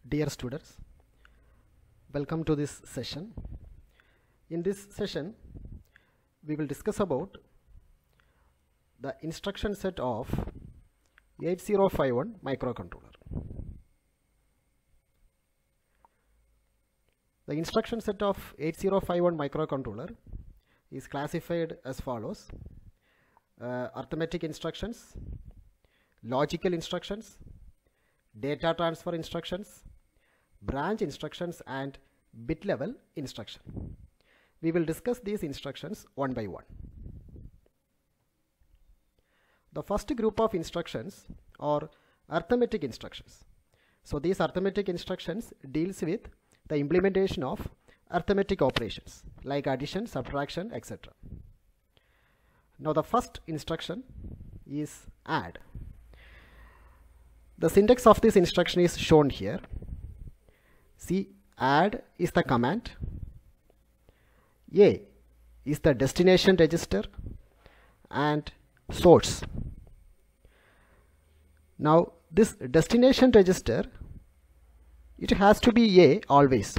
Dear students, welcome to this session. In this session, we will discuss about the instruction set of 8051 microcontroller. The instruction set of 8051 microcontroller is classified as follows: arithmetic instructions, logical instructions, data transfer instructions, branch instructions, and bit level instruction. We will discuss these instructions one by one. The first group of instructions are arithmetic instructions. So these arithmetic instructions deals with the implementation of arithmetic operations like addition, subtraction, etc. Now the first instruction is add. The syntax of this instruction is shown here. See, add is the command, A is the destination register, and source. Now this destination register, it has to be A always.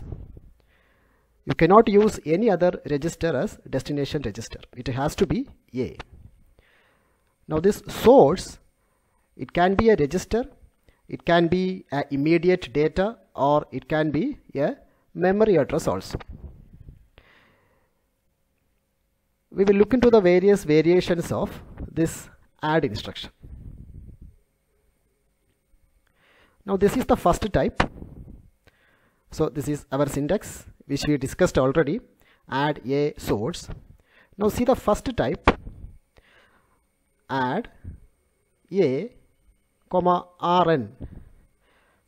You cannot use any other register as destination register. It has to be A. Now this source, it can be a register, it can be a immediate data, or it can be a memory address also. We will look into the various variations of this add instruction. Now this is the first type. So this is our syntax which we discussed already, add A source. Now see the first type, add A comma Rn.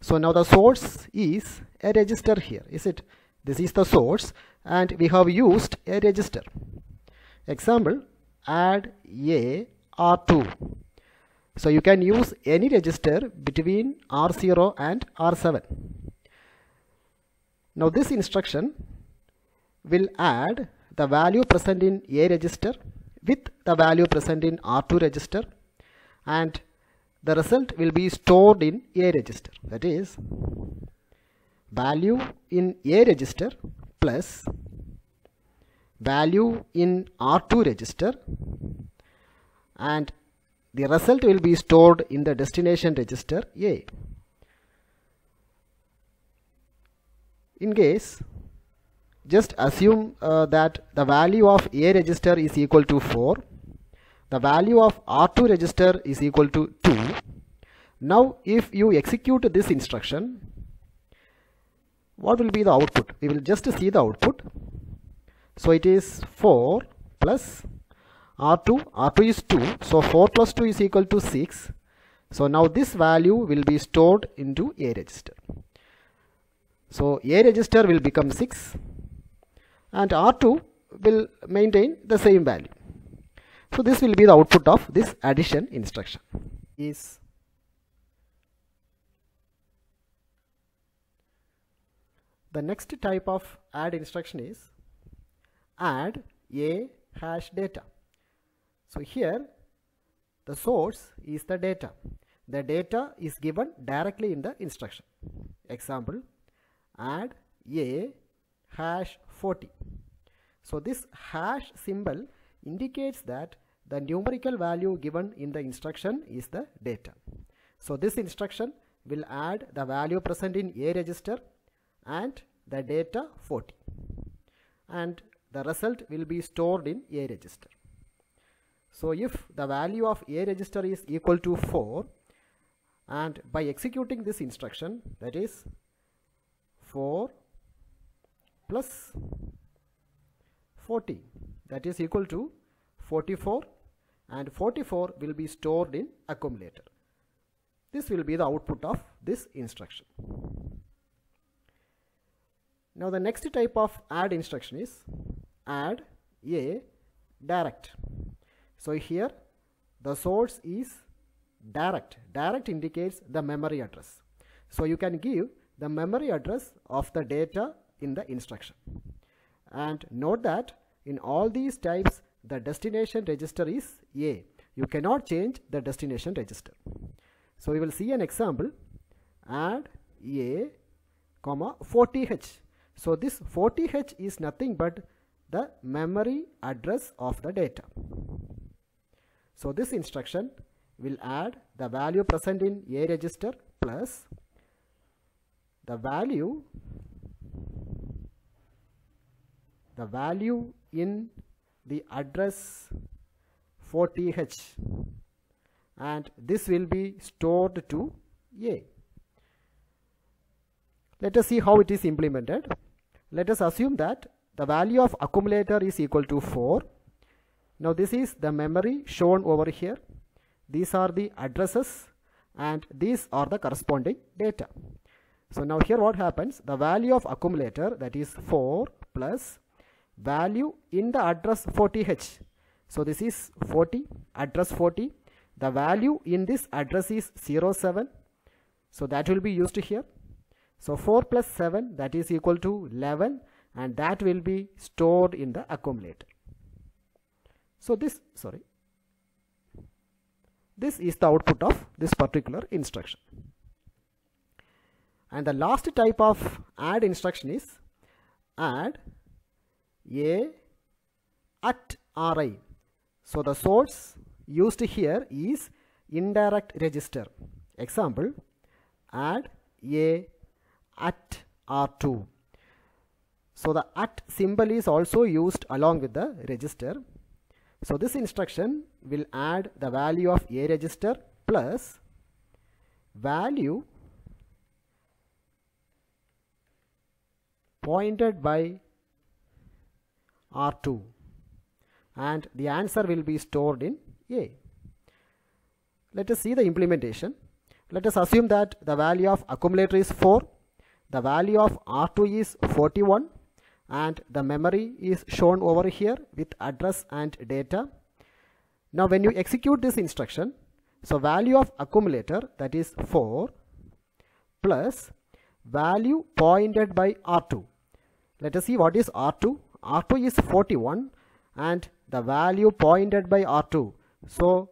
So now the source is a register here, is it? This is the source and we have used a register. Example, add A R2. So you can use any register between R0 and R7. Now this instruction will add the value present in A register with the value present in R2 register, and the result will be stored in A register. That is, value in A register plus value in R2 register, and the result will be stored in the destination register A. In case, just assume that the value of A register is equal to 4, the value of R2 register is equal to 2. Now if you execute this instruction, what will be the output? We will just see the output. So it is 4 plus R2, R2 is 2, so 4 plus 2 is equal to 6. So now this value will be stored into A register. So A register will become 6 and R2 will maintain the same value. So this will be the output of this addition instruction. The next type of add instruction is add A hash data. So here the source is the data. The data is given directly in the instruction. Example, add A hash 40. So this hash symbol indicates that the numerical value given in the instruction is the data. So this instruction will add the value present in A register and the data 40, and the result will be stored in A register. So if the value of A register is equal to 4, and by executing this instruction, that is 4 plus 40, that is equal to 44, and 44 will be stored in accumulator. This will be the output of this instruction. Now the next type of add instruction is add A direct. So here the source is direct. Direct indicates the memory address. So you can give the memory address of the data in the instruction. And note that in all these types the destination register is A. You cannot change the destination register. So we will see an example. Add A comma 40H. So this 40H is nothing but the memory address of the data. So this instruction will add the value present in A register plus the value in the address 40H, and this will be stored to A. Let us see how it is implemented. Let us assume that the value of accumulator is equal to 4. Now this is the memory shown over here. These are the addresses and these are the corresponding data. So now here what happens, the value of accumulator, that is 4 plus value in the address 40H. So this is 40, address 40. The value in this address is 07. So that will be used here. So 4 plus 7, that is equal to 11, and that will be stored in the accumulator. So this is the output of this particular instruction. And the last type of add instruction is add A at RI. So the source used here is indirect register. Example, add A at R2. So the at symbol is also used along with the register. So this instruction will add the value of A register plus value pointed by R2, and the answer will be stored in A. Let us see the implementation. Let us assume that the value of accumulator is 4, the value of R2 is 41, and the memory is shown over here with address and data. Now when you execute this instruction, so value of accumulator, that is 4 plus value pointed by R2. Let us see what is R2. R2 is 41 and the value pointed by R2. So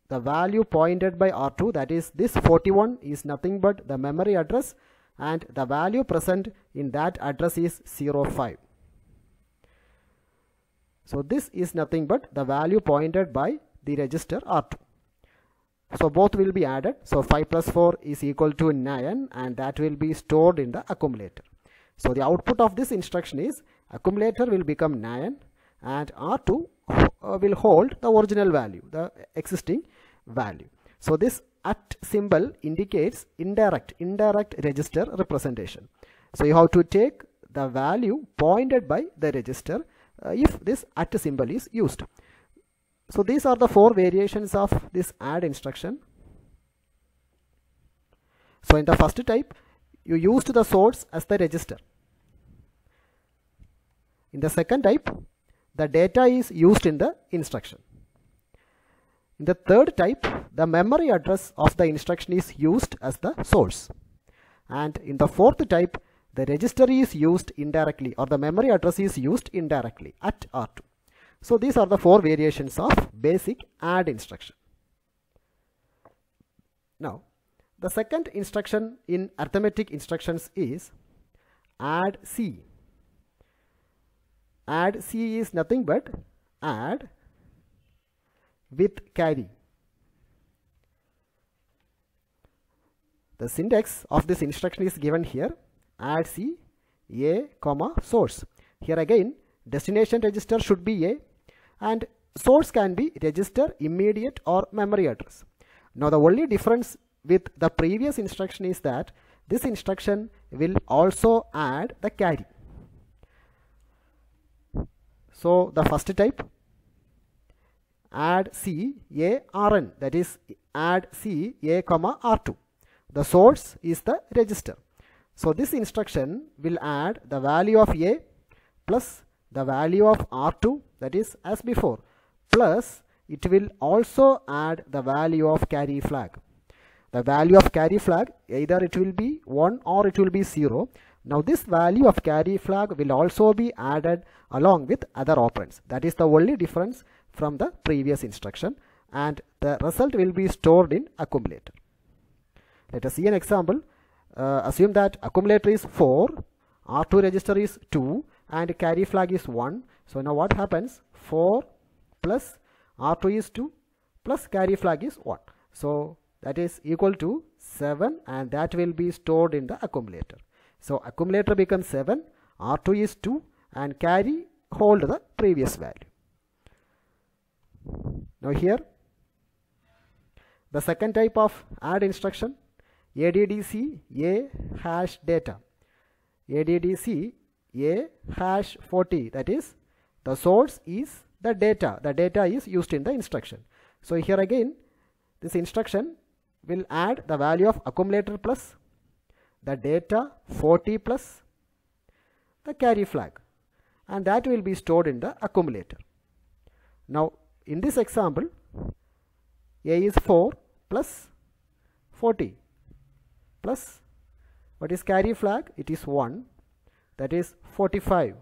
the value pointed by R2, that is this 41, is nothing but the memory address, and the value present in that address is 05. So this is nothing but the value pointed by the register R2. So both will be added. So 5 plus 4 is equal to 9, and that will be stored in the accumulator. So the output of this instruction is accumulator will become 9 and R2 will hold the original value, the existing value. So this at symbol indicates indirect register representation. So you have to take the value pointed by the register if this at symbol is used. So these are the 4 variations of this add instruction. So in the first type, you used the source as the register. In the second type, the data is used in the instruction. In the third type, the memory address of the instruction is used as the source. And in the fourth type, the register is used indirectly, or the memory address is used indirectly at R2. So these are the 4 variations of basic add instruction. Now, the second instruction in arithmetic instructions is add C. Add C is nothing but add with carry. The syntax of this instruction is given here. Add C, A, comma, source. Here again, destination register should be A, and source can be register, immediate, or memory address. Now the only difference with the previous instruction is that this instruction will also add the carry. So the first type, add C, A, Rn, that is add C, A, comma, R2. The source is the register. So this instruction will add the value of A plus the value of R2, that is as before, plus it will also add the value of carry flag. The value of carry flag, either it will be 1 or it will be 0. Now this value of carry flag will also be added along with other operands. That is the only difference from the previous instruction, and the result will be stored in accumulator. Let us see an example. assume that accumulator is 4, R2 register is 2 and carry flag is 1. So now what happens? 4 plus R2 is 2 plus carry flag is 1. So that is equal to 7 and that will be stored in the accumulator. So accumulator becomes 7, R2 is 2 and carry hold the previous value. Now here the second type of add instruction, ADDC A hash data. ADDC A hash 40, that is the source is the data is used in the instruction. So here again this instruction will add the value of accumulator plus the data 40 plus the carry flag, and that will be stored in the accumulator. Now in this example, A is 4 plus 40 plus what is carry flag? It is 1, that is 45,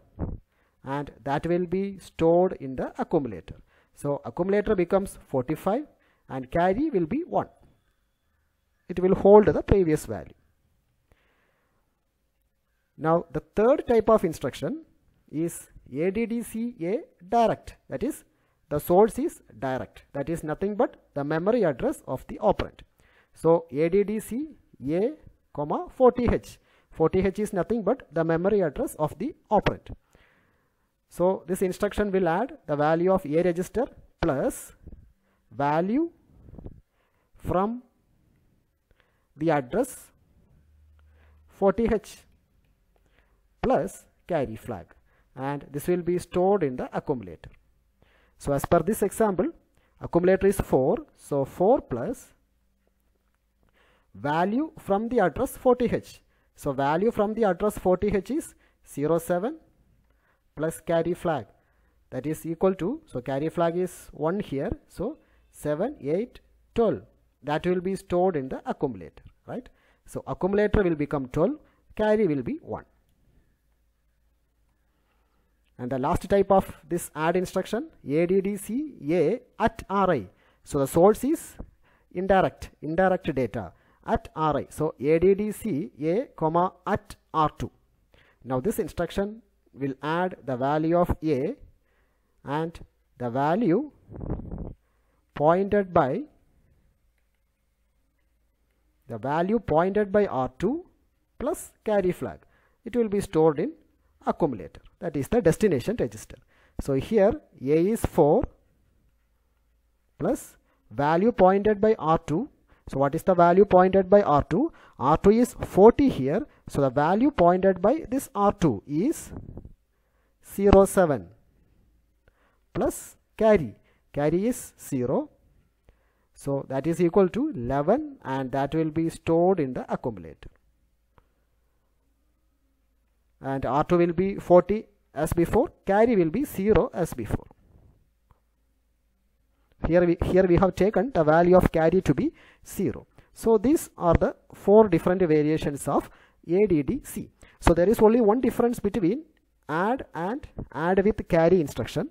and that will be stored in the accumulator. So accumulator becomes 45 and carry will be 1. It will hold the previous value. Now the third type of instruction is ADDC A direct, that is the source is direct, that is nothing but the memory address of the operand. So ADDC A, 40H. 40H is nothing but the memory address of the operand. So this instruction will add the value of A register plus value from the address 40H plus carry flag, and this will be stored in the accumulator. So as per this example, accumulator is 4, so 4 plus value from the address 40H. So value from the address 40H is 07 plus carry flag, that is equal to, so carry flag is 1 here, so 7, 8, 12. That will be stored in the accumulator, right? So accumulator will become 12, carry will be 1. And the last type of this add instruction, ADDC A at RI. So the source is indirect data at RI. So ADDC A, at R2. Now this instruction will add the value of A and the value pointed by R2 plus carry flag. It will be stored in accumulator, that is the destination register. So here A is 4 plus value pointed by R2. So what is the value pointed by R2? R2 is 40 here. So the value pointed by this R2 is 07 plus carry is 0. So that is equal to 11 and that will be stored in the accumulator. And R2 will be 40 as before, carry will be 0 as before. Here we have taken the value of carry to be 0. So these are the 4 different variations of ADDC. So there is only one difference between add and add with carry instruction.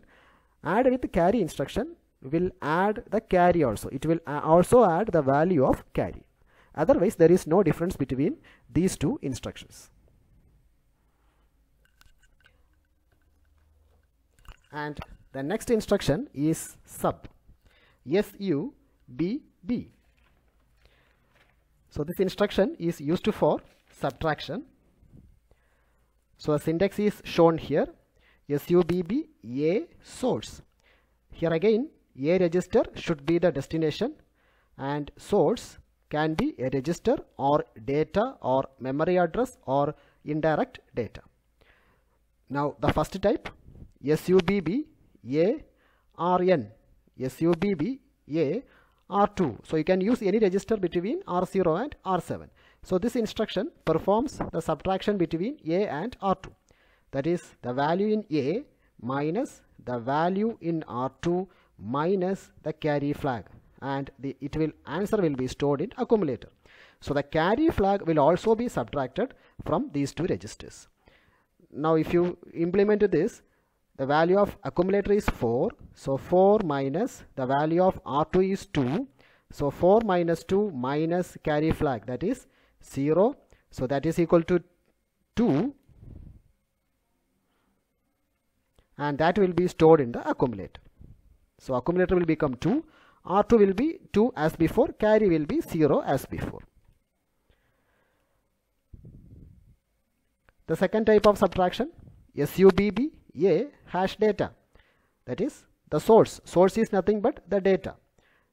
Add with carry instruction will add the carry also. It will also add the value of carry. Otherwise there is no difference between these two instructions. And the next instruction is sub. S-U-B-B. So this instruction is used for subtraction. So the syntax is shown here. S-U-B-B A source. Here again A register should be the destination and source can be a register or data or memory address or indirect data. Now the first type, SUBB A RN. SUBB A R2. So you can use any register between R0 and R7. So this instruction performs the subtraction between A and R2. That is the value in A minus the value in R2 minus the carry flag, and the answer will be stored in accumulator. So the carry flag will also be subtracted from these two registers. Now if you implement this, the value of accumulator is 4. So 4 minus the value of R2 is 2. So 4 minus 2 minus carry flag, that is 0 So that is equal to 2, and that will be stored in the accumulator. So accumulator will become 2, R2 will be 2 as before, carry will be 0 as before. The second type of subtraction, SUBB A hash data, that is the source. Source is nothing but the data.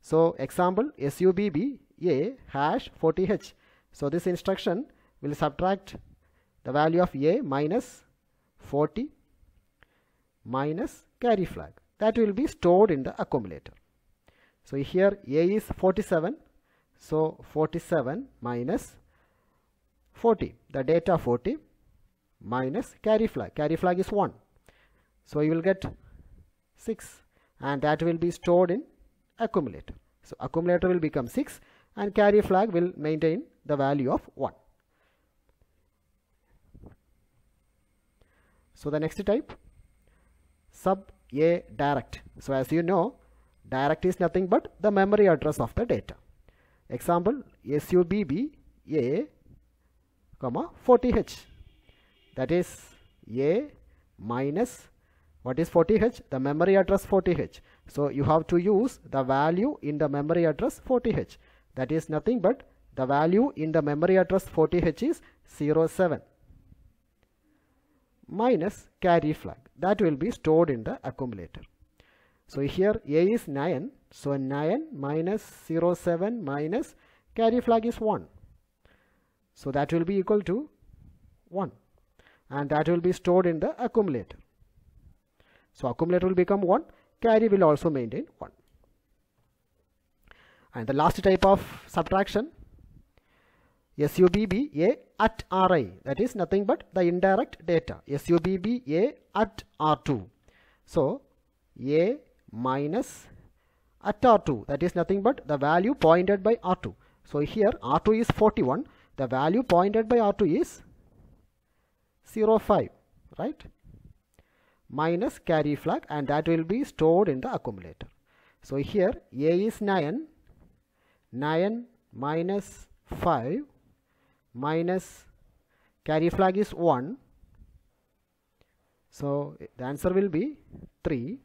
So example, SUBB A hash 40H. So this instruction will subtract the value of A minus 40 minus carry flag. That will be stored in the accumulator. So here A is 47. So 47 minus 40, the data 40 minus carry flag. Carry flag is 1. So you will get 6, and that will be stored in accumulator. So accumulator will become 6 and carry flag will maintain the value of 1. So the next type, sub A direct. So as you know, direct is nothing but the memory address of the data. Example, SUBB A, 40H. That is A minus, what is 40H? The memory address 40H. So you have to use the value in the memory address 40H. That is nothing but the value in the memory address 40H is 07 minus carry flag. That will be stored in the accumulator. So here A is 9. So 9 minus 07 minus carry flag is 1. So that will be equal to 1. And that will be stored in the accumulator. So accumulator will become 1, carry will also maintain 1. And the last type of subtraction, SUBB A at RI, that is nothing but the indirect data. SUBB A at R2. So A minus at R2, that is nothing but the value pointed by R2. So here R2 is 41, the value pointed by R2 is 05, right? Minus carry flag, and that will be stored in the accumulator. So here A is 9, 9 minus 5 minus carry flag is 1. So the answer will be 3,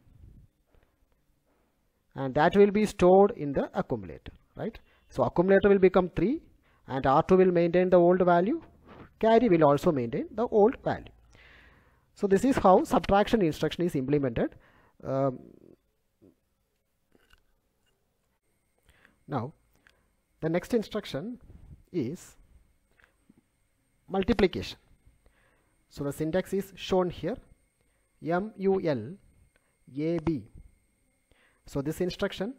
and that will be stored in the accumulator, right? So accumulator will become 3 and R2 will maintain the old value, carry will also maintain the old value. So this is how subtraction instruction is implemented. Now the next instruction is multiplication. So the syntax is shown here, MUL AB. So this instruction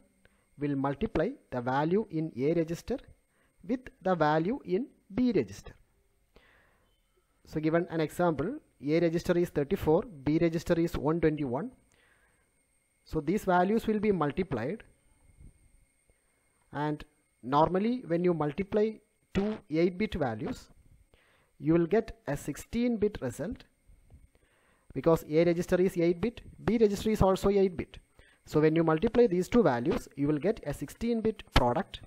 will multiply the value in A register with the value in B register. So given an example, A register is 34, B register is 121. So these values will be multiplied, and normally when you multiply two 8-bit values, you will get a 16-bit result, because A register is 8-bit, B register is also 8-bit. So when you multiply these two values, you will get a 16-bit product.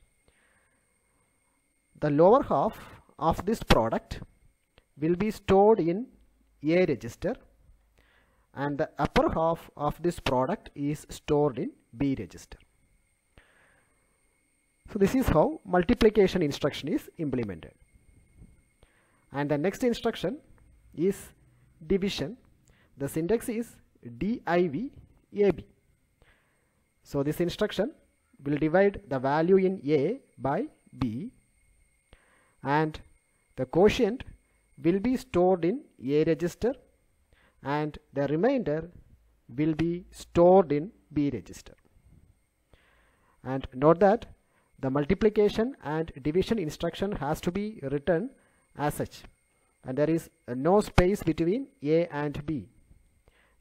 The lower half of this product will be stored in A register, and the upper half of this product is stored in B register. So this is how multiplication instruction is implemented. And the next instruction is division. The syntax is div AB. So this instruction will divide the value in A by B, and the quotient will be stored in A register and the remainder will be stored in B register. And note that the multiplication and division instruction has to be written as such, and there is no space between A and B.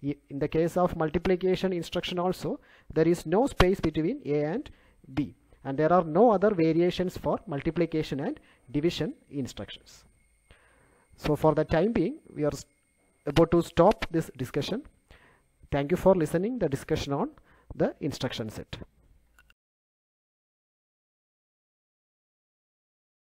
In the case of multiplication instruction also, there is no space between A and B, and there are no other variations for multiplication and division instructions. So for the time being, we are about to stop this discussion. Thank you for listening the discussion on the instruction set.